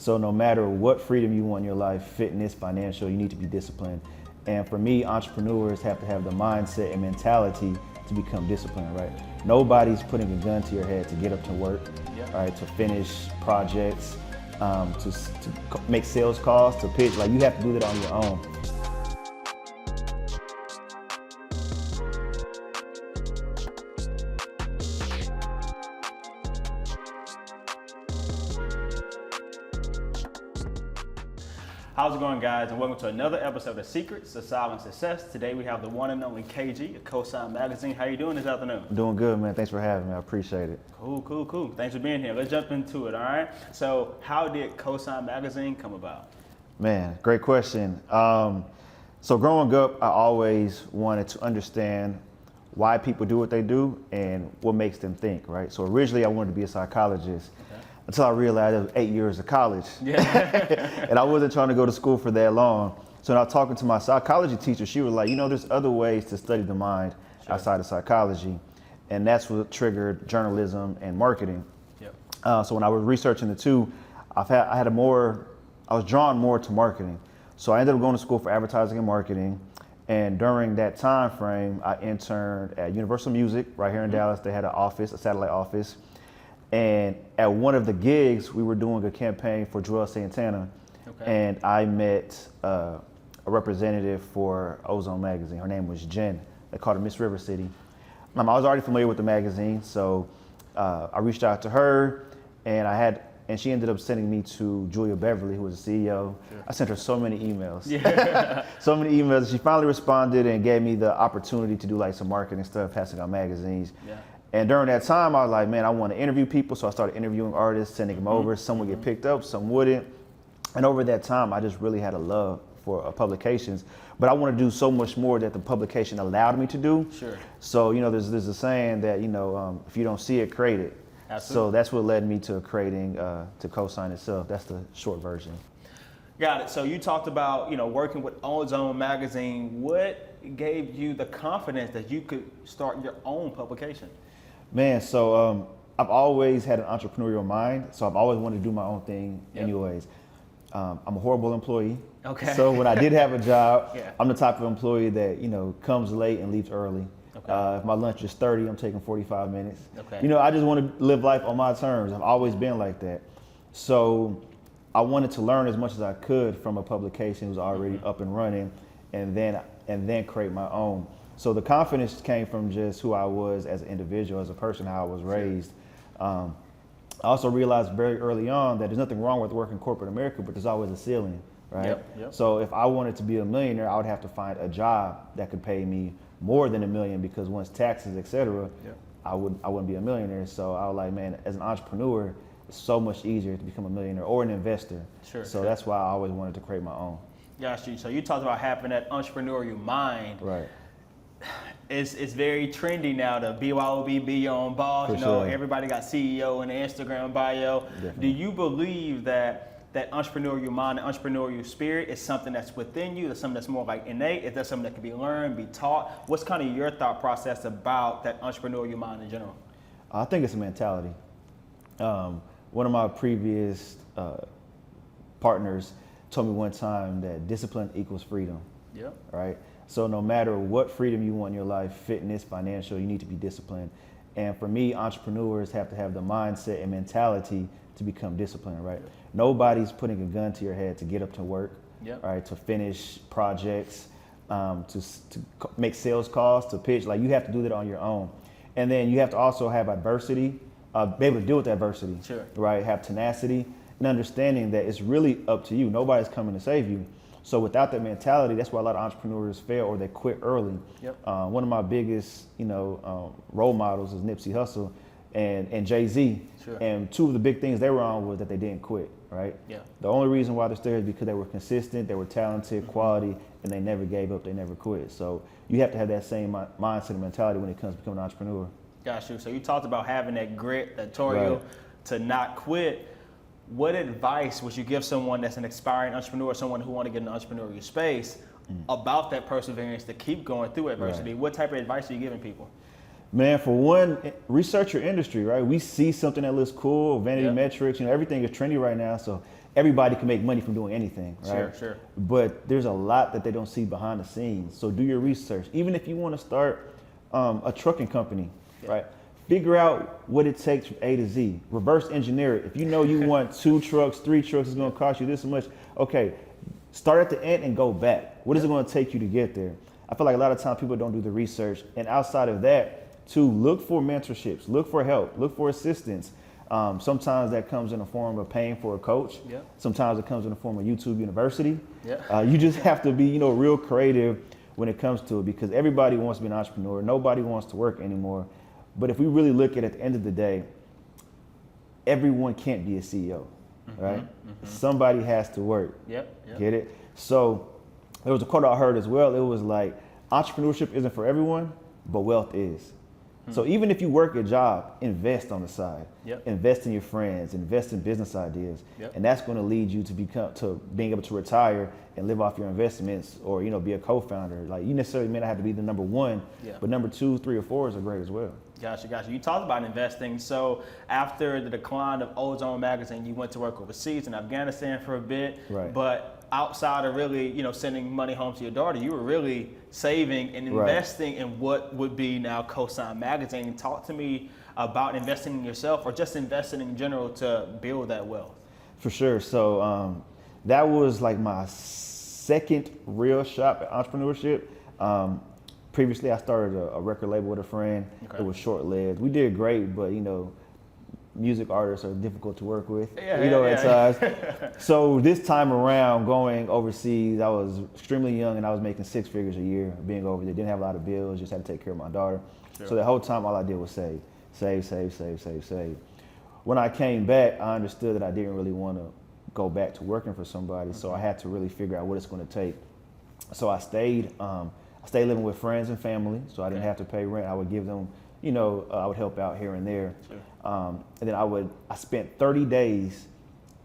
So no matter what freedom you want in your life, fitness, financial, you need to be disciplined. And for me, entrepreneurs have to have the mindset and mentality to become disciplined, right? Nobody's putting a gun to your head to get up to work, right? To finish projects, to make sales calls, to pitch. Like, you have to do that on your own. How's it going, guys, and welcome to another episode of The Secrets of Silent Success. Today we have the one and only KG of COSIGN Magazine. How you doing this afternoon? I'm doing good, man. Thanks for having me. I appreciate it. Cool. Thanks for being here. Let's jump into it, all right? So how did COSIGN Magazine come about? Man, great question. So growing up, I always wanted to understand why people do what they do and what makes them think, right? So originally I wanted to be a psychologist. Until I realized it was 8 years of college. Yeah. And I wasn't trying to go to school for that long. So when I was talking to my psychology teacher, she was like, you know, there's other ways to study the mind outside of psychology. And that's what triggered journalism and marketing. So when I was researching the two, I was drawn more to marketing. So I ended up going to school for advertising and marketing. And during that time frame, I interned at Universal Music right here in Dallas. They had an office, a satellite office. And at one of the gigs, we were doing a campaign for Joel Santana, and I met a representative for Ozone Magazine. Her name was Jen. They called her Miss River City. I was already familiar with the magazine, so I reached out to her, and she ended up sending me to Julia Beverly, who was the CEO. I sent her so many emails. So many emails. She finally responded and gave me the opportunity to do like some marketing stuff, passing out magazines. And during that time, I was like, man, I want to interview people. So I started interviewing artists, sending them over. Some would get picked up, some wouldn't. And over that time, I just really had a love for publications. But I want to do so much more that the publication allowed me to do. So, you know, there's a saying that, you know, if you don't see it, create it. So that's what led me to creating, to COSIGN itself. That's the short version. Got it. So you talked about, you know, working with Ozone Magazine. What gave you the confidence that you could start your own publication? Man, so I've always had an entrepreneurial mind, so I've always wanted to do my own thing anyways. I'm a horrible employee. So when I did have a job, I'm the type of employee that, you know, comes late and leaves early. If my lunch is 30, I'm taking 45 minutes. You know, I just want to live life on my terms. I've always been like that. So I wanted to learn as much as I could from a publication that was already up and running, and then create my own. So the confidence came from just who I was as an individual, as a person, how I was raised. I also realized very early on that there's nothing wrong with working corporate America, but there's always a ceiling, right? So if I wanted to be a millionaire, I would have to find a job that could pay me more than $1 million, because once taxes, et cetera, I wouldn't be a millionaire. So I was like, man, as an entrepreneur, it's so much easier to become a millionaire or an investor. So that's why I always wanted to create my own. Got you. So you talked about having that entrepreneurial mind. It's very trendy now to BYOB, be your own boss. You know, everybody got CEO in the Instagram bio. Do you believe that entrepreneurial mind and entrepreneurial spirit is something that's within you? That's something that's more like innate? Is that something that can be learned, be taught? What's kind of your thought process about that entrepreneurial mind in general? I think it's a mentality. One of my previous partners told me one time that discipline equals freedom. Right? So no matter what freedom you want in your life, fitness, financial, you need to be disciplined. And for me, entrepreneurs have to have the mindset and mentality to become disciplined, right? Nobody's putting a gun to your head to get up to work, right? To finish projects, to make sales calls, to pitch. Like, you have to do that on your own. And then you have to also have adversity, be able to deal with adversity, right? Have tenacity and understanding that it's really up to you. Nobody's coming to save you. So without that mentality, that's why a lot of entrepreneurs fail or they quit early. One of my biggest, you know, role models is Nipsey Hussle and Jay-Z. And two of the big things they were on was that they didn't quit, right? The only reason why they're still here is because they were consistent, they were talented, quality, and they never gave up, they never quit. So you have to have that same mindset and mentality when it comes to becoming an entrepreneur. Got you. So you talked about having that grit, that toil to not quit. What advice would you give someone that's an aspiring entrepreneur, someone who want to get in the entrepreneurial space about that perseverance to keep going through adversity? What type of advice are you giving people? Man, for one, research your industry, right? We see something that looks cool, vanity metrics, you know, everything is trendy right now. So everybody can make money from doing anything, right? Sure. But there's a lot that they don't see behind the scenes. So do your research. Even if you want to start a trucking company, right? Figure out what it takes from A to Z. Reverse engineer it. If you know you want 2 trucks, 3 trucks, it's going to cost you this much. Okay, start at the end and go back. What is it going to take you to get there? I feel like a lot of times people don't do the research. And outside of that, to look for mentorships, look for help, look for assistance. Sometimes that comes in the form of paying for a coach. Sometimes it comes in the form of YouTube University. You just have to be, real creative when it comes to it, because everybody wants to be an entrepreneur. Nobody wants to work anymore. But if we really look at the end of the day, everyone can't be a CEO, right? Somebody has to work. Get it? So there was a quote I heard as well. It was like, entrepreneurship isn't for everyone, but wealth is. So even if you work a job, invest on the side. Invest in your friends, invest in business ideas. And that's going to lead you to being able to retire and live off your investments, or be a co-founder. Like, you necessarily may not have to be the number 1, but number 2, 3, or 4 are great as well. Gotcha. You talked about investing. So after the decline of Ozone Magazine, you went to work overseas in Afghanistan for a bit. But outside of really, sending money home to your daughter, you were really saving and investing in what would be now COSIGN Magazine. Talk to me about investing in yourself, or just investing in general to build that wealth. For sure. So that was like my second real shot at entrepreneurship. Previously, I started a record label with a friend. It was short-lived. We did great, but music artists are difficult to work with, at times. So this time around, going overseas, I was extremely young and I was making 6 figures a year being over there. Didn't have a lot of bills, just had to take care of my daughter. So the whole time, all I did was save. When I came back, I understood that I didn't really want to go back to working for somebody. So I had to really figure out what it's going to take. So I stayed living with friends and family, so I didn't have to pay rent. I would give them, I would help out here and there. And then I spent 30 days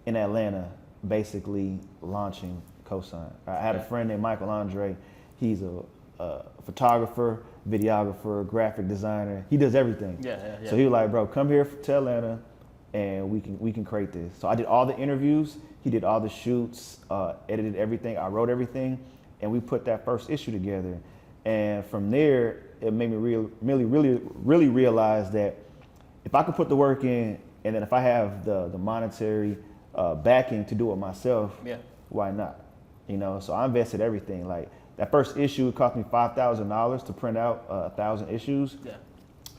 in Atlanta basically launching COSIGN. I had a friend named Micah. He's a photographer, videographer, graphic designer. He does everything. So he was like, bro, come here to Atlanta and we can create this. So I did all the interviews, he did all the shoots, edited everything, I wrote everything, and we put that first issue together. And from there, it made me really realize that if I could put the work in, and then if I have the monetary backing to do it myself, why not? So I invested everything. Like that first issue, it cost me $5,000 to print out 1,000 issues.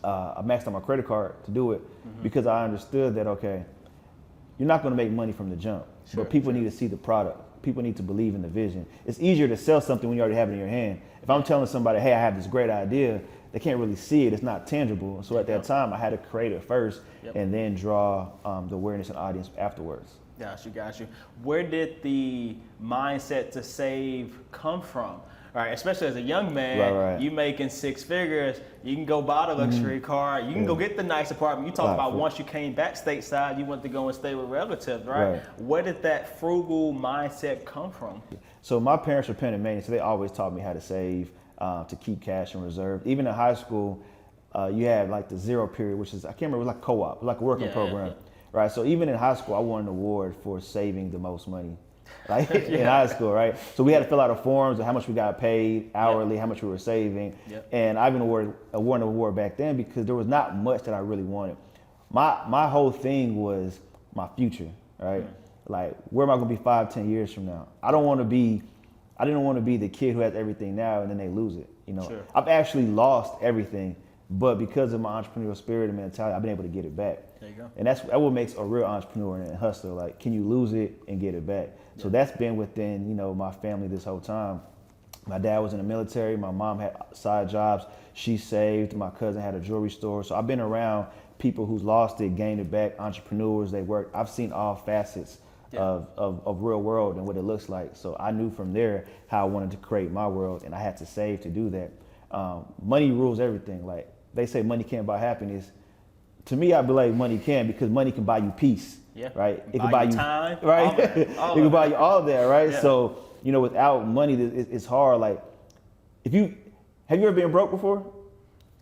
I maxed out my credit card to do it because I understood that, okay, you're not going to make money from the jump, but people need to see the product. People need to believe in the vision. It's easier to sell something when you already have it in your hand. If I'm telling somebody, hey, I have this great idea, they can't really see it. It's not tangible. So at that time, I had to create it first and then draw the awareness and audience afterwards. Got you. Where did the mindset to save come from? Right, especially as a young man, you making 6 figures, you can go buy the luxury car, you can go get the nice apartment. You talk about once you came back stateside, you went to go and stay with relatives, right? Where did that frugal mindset come from? So my parents were pen and maintenance, so they always taught me how to save, to keep cash in reserve. Even in high school, you had like the 0 period, which is, I can't remember, it was like co-op, like a working program, right? So even in high school, I won an award for saving the most money. In high school, right? So we had to fill out a forms of how much we got paid hourly, how much we were saving. And I've been awarded an award back then because there was not much that I really wanted. My whole thing was my future, right? Like, where am I gonna be 5-10 years from now? I didn't want to be the kid who has everything now and then they lose it. I've actually lost everything, but because of my entrepreneurial spirit and mentality, I've been able to get it back. There you go. And that's what makes a real entrepreneur and hustler. Like, can you lose it and get it back? So that's been within, my family this whole time. My dad was in the military. My mom had side jobs. She saved. My cousin had a jewelry store. So I've been around people who's lost it, gained it back, entrepreneurs, they work. I've seen all facets of real world and what it looks like. So I knew from there how I wanted to create my world, and I had to save to do that. Money rules everything. Like, they say money can't buy happiness. To me, I believe money can, because money can buy you peace. Right? It can buy you time, right? It can buy you all that, right? So, without money, it's hard. Like, have you ever been broke before?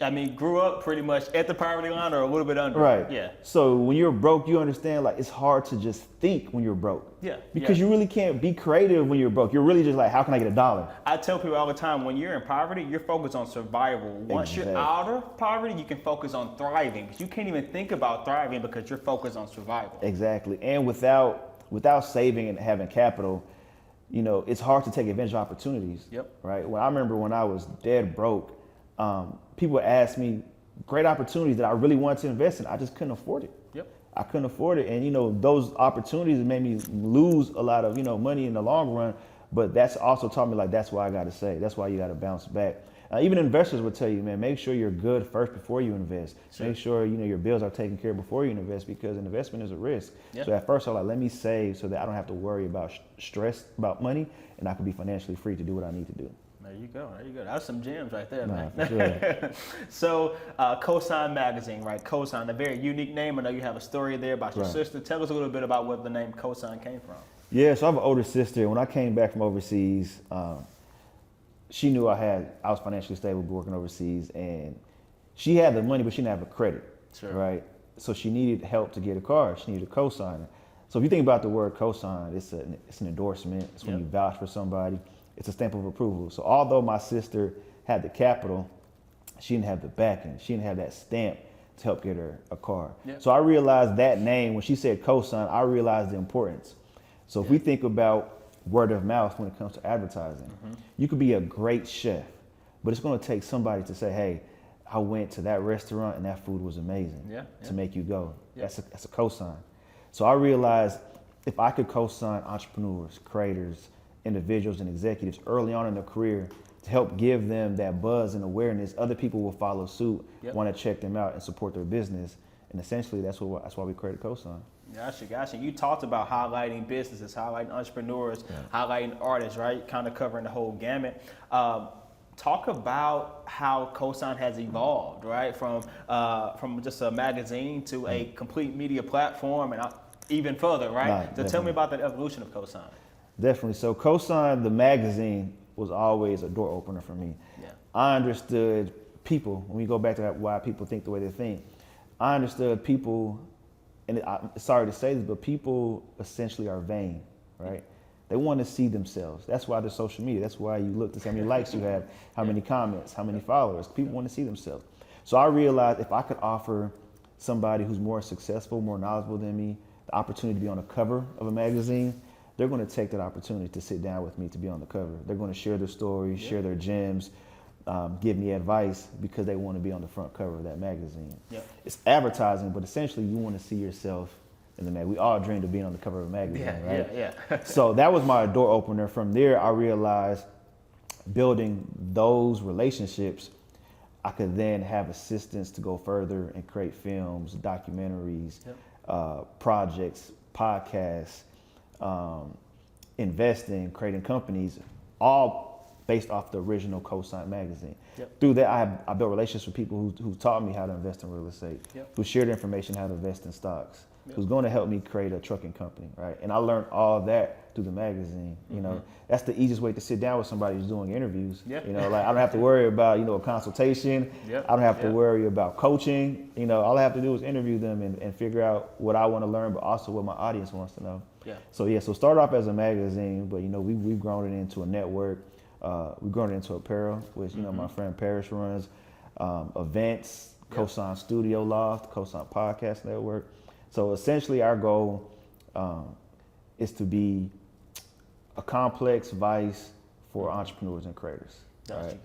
I mean, grew up pretty much at the poverty line or a little bit under. Right. Yeah. So when you're broke, you understand like it's hard to just think when you're broke. Yeah. Because you really can't be creative when you're broke. You're really just like, how can I get $1? I tell people all the time, when you're in poverty, you're focused on survival. Once you're out of poverty, you can focus on thriving. Because you can't even think about thriving because you're focused on survival. Exactly. And without saving and having capital, you know, it's hard to take advantage of opportunities. Yep. Right. Well, I remember when I was dead broke, people would ask me great opportunities that I really wanted to invest in. I just couldn't afford it. Yep. I couldn't afford it. And, you know, those opportunities made me lose a lot of, you know, money in the long run. But that's also taught me, like, that's why I got to save. That's why you got to bounce back. Even investors would tell you, man, make sure you're good first before you invest. Sure. Make sure, you know, your bills are taken care of before you invest, because an investment is a risk. Yep. So at first I was like, let me save so that I don't have to worry about stress about money, and I can be financially free to do what I need to do. There you go. There you go. That's some gems right there, man. For sure. So, COSIGN Magazine, right? COSIGN, a very unique name. I know you have a story there about your sister. Tell us a little bit about where the name COSIGN came from. Yeah, so I have an older sister. When I came back from overseas, she knew I was financially stable working overseas, and she had the money, but she didn't have a credit, right? So she needed help to get a car. She needed a cosigner. So if you think about the word cosign, it's an endorsement. It's when you vouch for somebody. It's a stamp of approval. So although my sister had the capital, she didn't have the backing. She didn't have that stamp to help get her a car. Yep. So I realized that name, when she said cosign, I realized the importance. So if we think about word of mouth when it comes to advertising, you could be a great chef, but it's going to take somebody to say, hey, I went to that restaurant and that food was amazing to make you go. That's a cosign. So I realized if I could cosign entrepreneurs, creators, individuals and executives early on in their career to help give them that buzz and awareness, other people will follow suit, want to check them out and support their business. And essentially that's why we created COSIGN. Gotcha. You talked about highlighting businesses, highlighting entrepreneurs, highlighting artists, right? Kind of covering the whole gamut. Talk about how COSIGN has evolved, right? From just a magazine to a complete media platform and even further, right? So tell me about that evolution of COSIGN. Definitely. So COSIGN, the magazine, was always a door opener for me. I understood people, when we go back to why people think the way they think, I understood people, and I'm sorry to say this, but people essentially are vain, right? They want to see themselves. That's why there's social media. That's why you look to see how many likes you have, how many comments, how many followers. People want to see themselves. So I realized if I could offer somebody who's more successful, more knowledgeable than me, the opportunity to be on the cover of a magazine, they're going to take that opportunity to sit down with me to be on the cover. They're going to share their stories, share their gems, give me advice because they want to be on the front cover of that magazine. It's advertising, but essentially you want to see yourself in the magazine. We all dreamed of being on the cover of a magazine, right? So that was my door opener. From there, I realized building those relationships, I could then have assistance to go further and create films, documentaries, projects, podcasts, investing, creating companies, all based off the original COSIGN magazine. Through that, I built relationships with people who taught me how to invest in real estate, who shared information how to invest in stocks, who's going to help me create a trucking company, right? And I learned all that through the magazine. You know, that's the easiest way to sit down with somebody who's doing interviews. You know, like I don't have to worry about, you know, a consultation. I don't have to worry about coaching. You know, all I have to do is interview them and figure out what I want to learn, but also what my audience wants to know. So start off as a magazine, but you know, we've grown it into a network. We've grown it into apparel, which, you know, my friend Parrish runs, events, COSIGN Studio Loft, COSIGN Podcast Network. So essentially our goal is to be a complex vice for entrepreneurs and creators. Gotcha.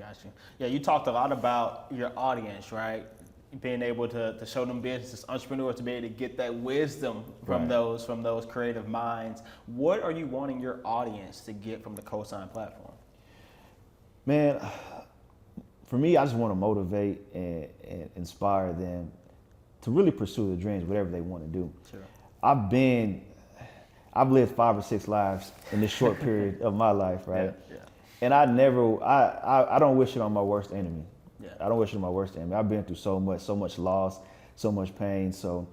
Yeah, you talked a lot about your audience, right? Being able to show them businesses, entrepreneurs, to be able to get that wisdom from those creative minds. What are you wanting your audience to get from the COSIGN platform? Man, for me, I just want to motivate and inspire them to really pursue their dreams, whatever they want to do. I've lived 5 or 6 lives in this short period of my life, right? And I don't wish it on my worst enemy. I don't wish it on my worst enemy. I've been through so much loss, so much pain. So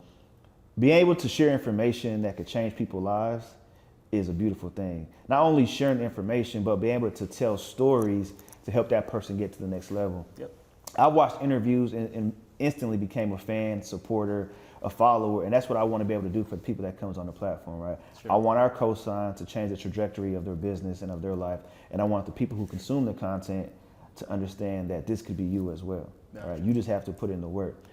being able to share information that could change people's lives is a beautiful thing. Not only sharing information, but being able to tell stories to help that person get to the next level. I watched interviews and instantly became a fan, supporter, a follower, and that's what I want to be able to do for the people that comes on the platform, right? Sure. I want our cosign to change the trajectory of their business and of their life, and I want the people who consume the content to understand that this could be you as well. Gotcha. Right? You just have to put in the work.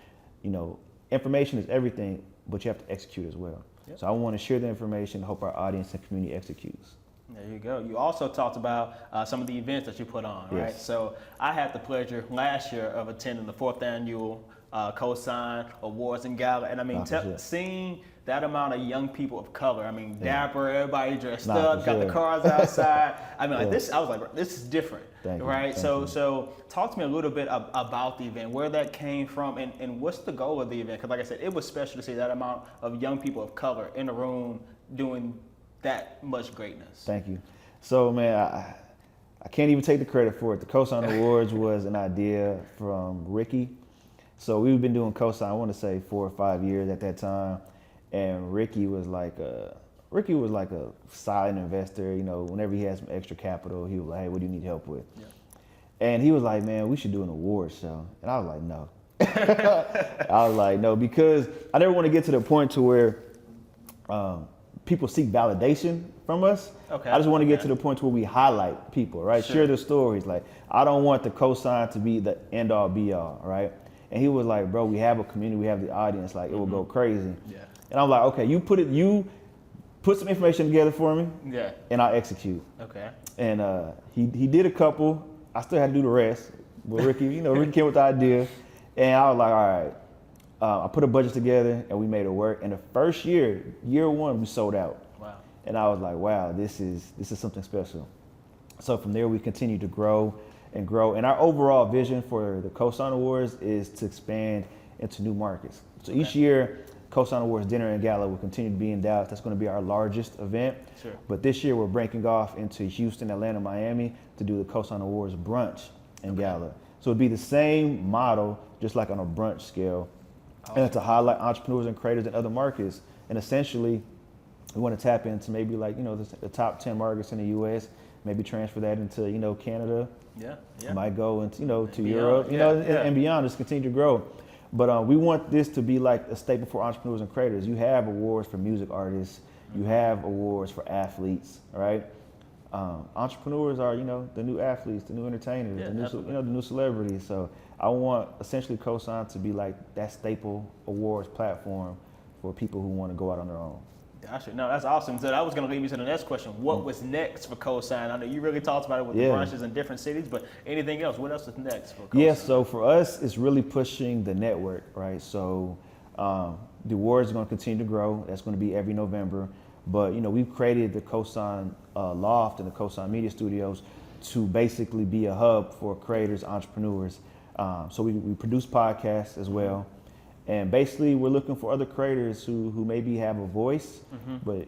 You know, information is everything, but you have to execute as well. Yep. So I want to share the information, hope our audience and community executes. There you go. You also talked about some of the events that you put on, right? Yes. So I had the pleasure last year of attending the 4th annual COSIGN Awards and Gala, and I mean, seeing that amount of young people of color, I mean, dapper, everybody dressed up, got the cars outside. I mean, like this, I was like, this is different, right? So talk to me a little bit about the event, where that came from, and what's the goal of the event? Because like I said, it was special to see that amount of young people of color in the room doing that much greatness. Thank you. So, man, I can't even take the credit for it. The COSIGN Awards was an idea from Ricky. So we've been doing COSIGN, I want to say 4 or 5 years at that time, and Ricky was like a silent investor. You know, whenever he had some extra capital, he was like, "Hey, what do you need help with?" Yeah. And he was like, "Man, we should do an award show." And I was like, "No." I was like, "No," because I never want to get to the point to where people seek validation from us. Okay. I just want to get to the point where we highlight people, right? Sure. Share their stories. Like, I don't want the COSIGN to be the end all be all, right? And he was like, "Bro, we have a community, we have the audience, like it will go crazy." Yeah. And I'm like, "Okay, you put some information together for me, and I'll execute." Okay. And he did a couple. I still had to do the rest. But Ricky, Ricky came with the idea, and I was like, "All right." I put a budget together and we made it work. And the first year 1, we sold out. Wow. And I was like, "Wow, this is something special." So from there, we continued to grow and grow. And our overall vision for the COSIGN Awards is to expand into new markets. So each year, COSIGN Awards Dinner and Gala will continue to be in Dallas. That's going to be our largest event. Sure. But this year, we're breaking off into Houston, Atlanta, Miami to do the COSIGN Awards Brunch and Gala. So it'd be the same model, just like on a brunch scale. And to highlight entrepreneurs and creators in other markets. And essentially, we want to tap into maybe the top 10 markets in the U.S., maybe transfer that into, Canada. Yeah. Might go into, to Europe, and beyond, just continue to grow. But we want this to be like a staple for entrepreneurs and creators. You have awards for music artists. You have awards for athletes, right? Entrepreneurs are, the new athletes, the new entertainers, the new celebrities. So I want essentially COSIGN to be like that staple awards platform for people who want to go out on their own. Gotcha. No, that's awesome. So I was going to lead me to the next question. What was next for COSIGN? I know you really talked about it with the brunches in different cities, but anything else? What else is next for COSIGN? Yeah, so for us, it's really pushing the network, right? So the awards are going to continue to grow. That's going to be every November. But, we've created the COSIGN Loft and the COSIGN Media Studios to basically be a hub for creators, entrepreneurs. So we produce podcasts as well. And basically, we're looking for other creators who maybe have a voice, but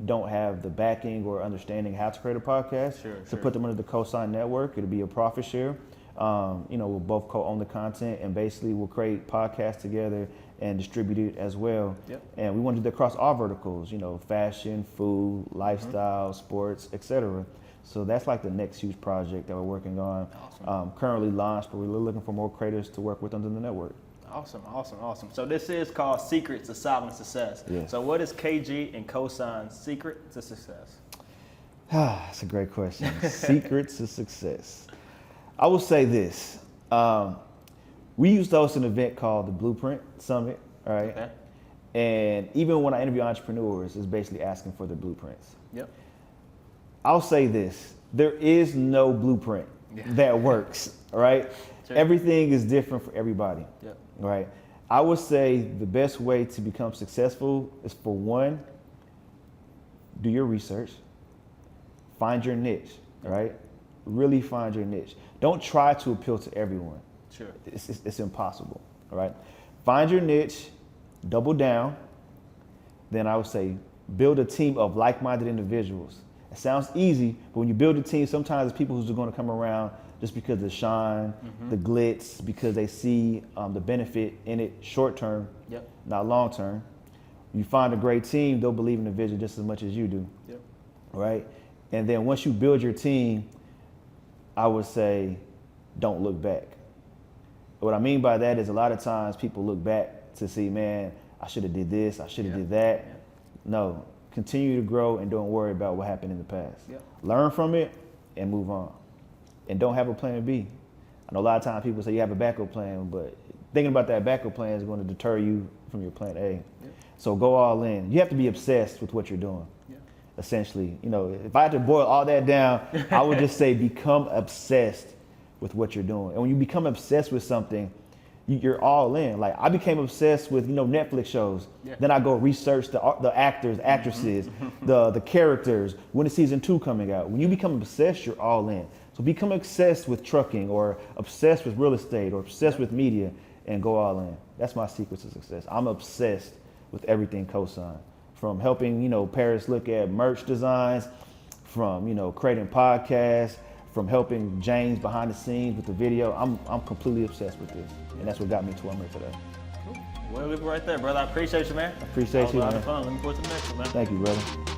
don't have the backing or understanding how to create a podcast. Sure. Put them under the COSIGN network. It'll be a profit share. We'll both co-own the content, and basically we'll create podcasts together and distribute it as well. Yep. And we want to do that across all verticals. Fashion, food, lifestyle, sports, etc. So that's like the next huge project that we're working on. Awesome. Currently launched, but we're looking for more creators to work with under the network. Awesome. So this is called Secrets to Silent Success. Yeah. So what is KG and COSIGN's secret to success? That's a great question. Secrets to success. I will say this. We used to host an event called the Blueprint Summit, right? Okay. And even when I interview entrepreneurs, it's basically asking for their blueprints. Yep. I'll say this. There is no blueprint that works, right? Sure. Everything is different for everybody. Yep. Right. I would say the best way to become successful is, for one, do your research, find your niche, right? Really find your niche. Don't try to appeal to everyone. Sure. It's impossible, all right? Find your niche, double down. Then I would say build a team of like-minded individuals. It sounds easy, but when you build a team, sometimes it's people who's going to come around just because of the shine, the glitz, because they see the benefit in it short term, not long term. You find a great team, they'll believe in the vision just as much as you do, right? And then once you build your team, I would say don't look back. What I mean by that is a lot of times people look back to see, man, I should have did this, I should have did that. No, continue to grow and don't worry about what happened in the past. Learn from it and move on. And don't have a plan B. I know a lot of times people say you have a backup plan, but thinking about that backup plan is going to deter you from your plan A. So go all in. You have to be obsessed with what you're doing. Essentially, you know, if I had to boil all that down, I would just say become obsessed with what you're doing. And when you become obsessed with something, you're all in. Like I became obsessed with, you know, Netflix shows. Then I go research the actors, actresses, the characters. When is season 2 coming out? When you become obsessed, you're all in. So become obsessed with trucking or obsessed with real estate or obsessed with media and go all in. That's my secret to success. I'm obsessed with everything COSIGN. From helping, you know, Paris look at merch designs, from, you know, creating podcasts, from helping James behind the scenes with the video. I'm completely obsessed with this. And that's what got me to where I'm here today. Cool. Well, leave it right there, brother. I appreciate you, man. I appreciate you, man. That was a lot of fun. Looking forward to the next one, man. Thank you, brother.